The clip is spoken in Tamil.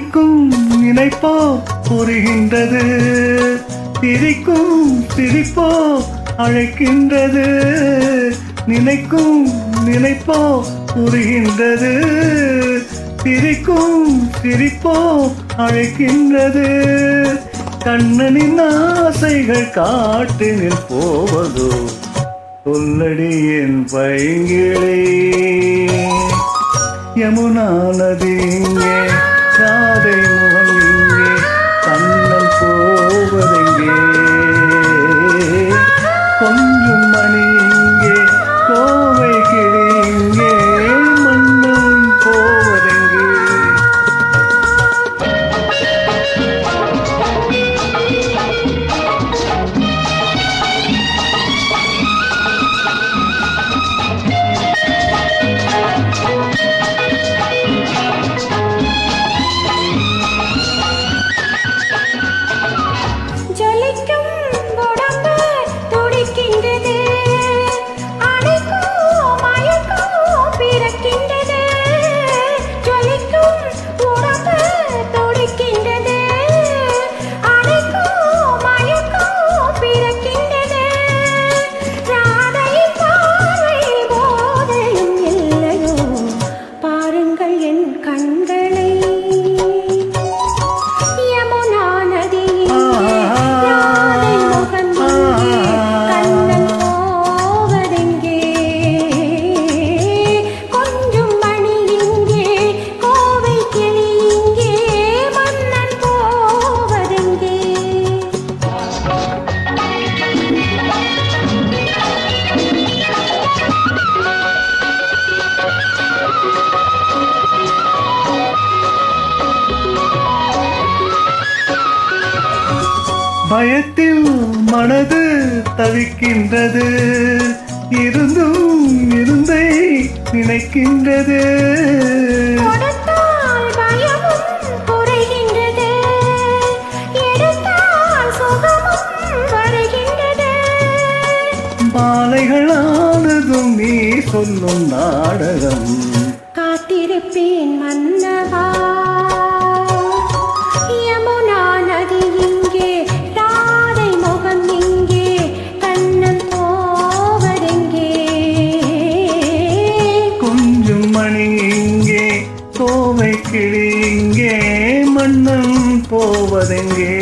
நினைக்கும் நினைப்போ புரிகின்றது, சிரிக்கும் சிரிப்போ அழைக்கின்றது. நினைக்கும் நினைப்போ புரிகின்றது, சிரிக்கும் சிரிப்போ அழைக்கின்றது. கண்ணனின் ஆசைகள் காட்டினில் போவதோ, சொல்லடி என் பைங்கிளே. யமுனா நதி இங்கே, ராதை முகம் இங்கே, கண்ணன் போவதெங்கே. கொஞ்சம் மணி இங்கே, கோவை கிளி இங்கே, மன்னன் போவதெங்கே. பயத்தில் மனது தவிக்கின்றது, இருந்தும் இருந்தை நினைக்கின்றது. மாலைகளானதும் நீ சொல்லும் நாடகம், காத்திருப்பேன் மன்னவா. கோவை கிளி இங்கே, மன்னன் போவதெங்கே.